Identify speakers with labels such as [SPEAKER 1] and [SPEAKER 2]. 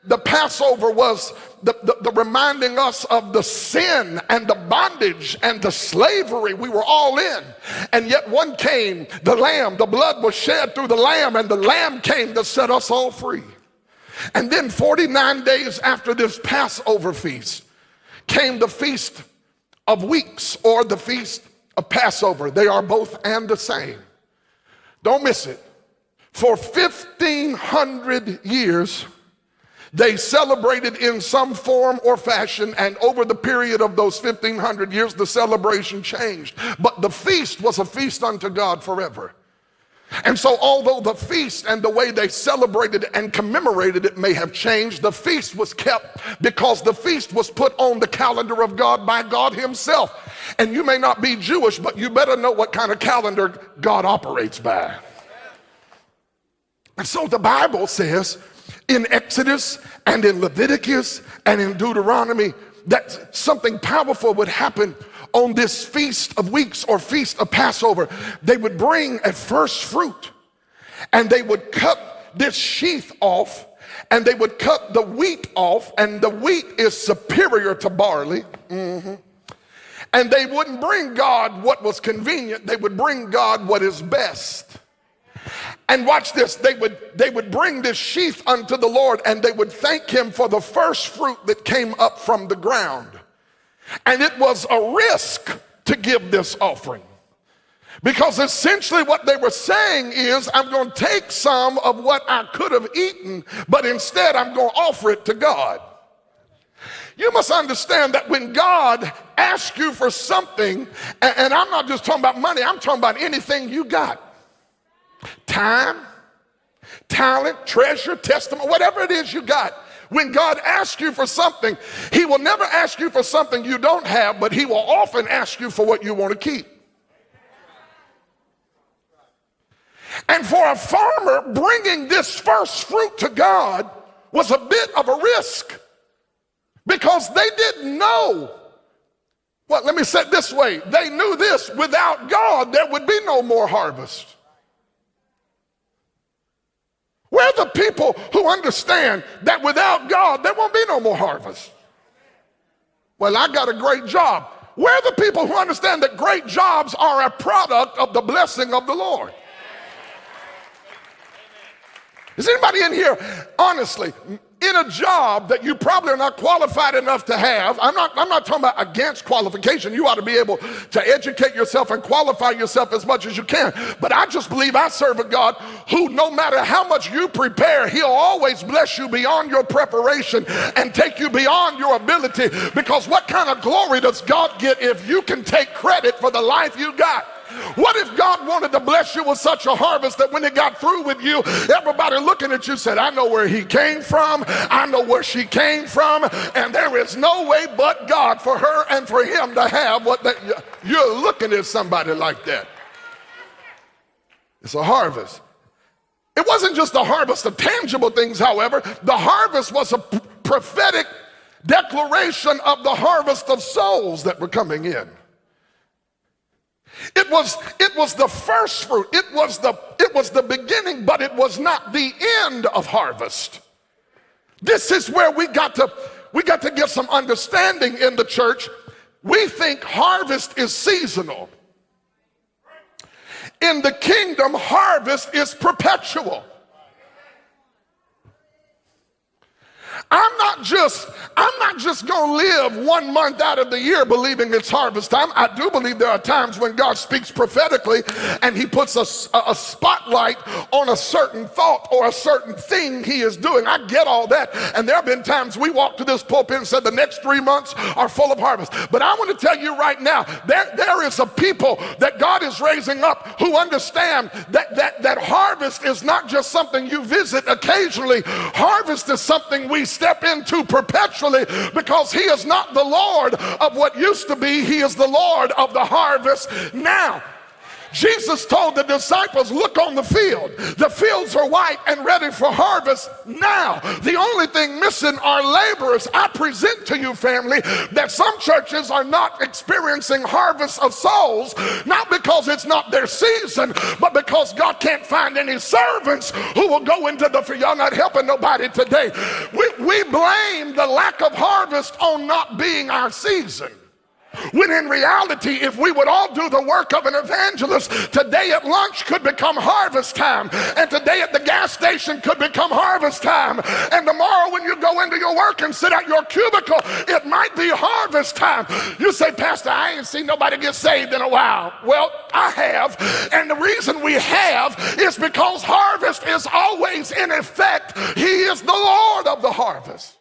[SPEAKER 1] the Passover was the reminding us of the sin and the bondage and the slavery we were all in. And yet one came, the lamb, the blood was shed through the lamb, and the lamb came to set us all free. And then 49 days after this Passover feast came the Feast of Weeks, or the Feast of Passover. They are both and the same. Don't miss it. For 1,500 years, they celebrated in some form or fashion, and over the period of those 1,500 years, the celebration changed. But the feast was a feast unto God forever. And so although the feast and the way they celebrated and commemorated it may have changed, the feast was kept because the feast was put on the calendar of God by God himself. And you may not be Jewish, but you better know what kind of calendar God operates by. And so the Bible says in Exodus and in Leviticus and in Deuteronomy that something powerful would happen on this Feast of Weeks or Feast of Passover. They would bring a first fruit and they would cut this sheath off, and they would cut the wheat off, and the wheat is superior to barley. And they wouldn't bring God what was convenient, they would bring God what is best. And watch this, they would bring this sheath unto the Lord, and they would thank him for the first fruit that came up from the ground. And it was a risk to give this offering, because essentially what they were saying is, I'm going to take some of what I could have eaten, but instead I'm going to offer it to God. You must understand that when God asks you for something, and I'm not just talking about money, I'm talking about anything you got. Time, talent, treasure, testimony, whatever it is you got. When God asks you for something, he will never ask you for something you don't have, but he will often ask you for what you want to keep. And for a farmer, bringing this first fruit to God was a bit of a risk, because they didn't know. Well, let me say it this way. They knew this: without God, there would be no more harvest. We're the people who understand that without God, there won't be no more harvest. Well, I got a great job. We're the people who understand that great jobs are a product of the blessing of the Lord. Is anybody in here, honestly, in a job that you probably are not qualified enough to have? I'm not talking about against qualification. You ought to be able to educate yourself and qualify yourself as much as you can. But I just believe I serve a God who, no matter how much you prepare, he'll always bless you beyond your preparation and take you beyond your ability. Because what kind of glory does God get if you can take credit for the life you got? What if God wanted to bless you with such a harvest that when it got through with you, everybody looking at you said, I know where he came from, I know where she came from, and there is no way but God for her and for him to have what that. You're looking at somebody like that. It's a harvest. It wasn't just a harvest of tangible things, however. The harvest was a prophetic declaration of the harvest of souls that were coming in. It was the first fruit. It was the beginning, but it was not the end of harvest. This is where we got to get some understanding in the church. We think harvest is seasonal. In the kingdom, harvest is perpetual. I'm not just going to live 1 month out of the year believing it's harvest time. I do believe there are times when God speaks prophetically and he puts a spotlight on a certain thought or a certain thing he is doing. I get all that. And there have been times we walked to this pulpit and said the next 3 months are full of harvest. But I want to tell you right now, there is a people that God is raising up who understand that harvest is not just something you visit occasionally. Harvest is something we step into perpetually, because he is not the Lord of what used to be. He is the Lord of the harvest now. Jesus told the disciples, look on the field. The fields are white and ready for harvest now. The only thing missing are laborers. I present to you, family, that some churches are not experiencing harvest of souls, not because it's not their season, but because God can't find any servants who will go into the field. Y'all not helping nobody today. We blame the lack of harvest on not being our season. When in reality, if we would all do the work of an evangelist, today at lunch could become harvest time, and today at the gas station could become harvest time, and tomorrow when you go into your work and sit at your cubicle, it might be harvest time. You say, Pastor, I ain't seen nobody get saved in a while. Well, I have, and the reason we have is because harvest is always in effect. He is the Lord of the harvest.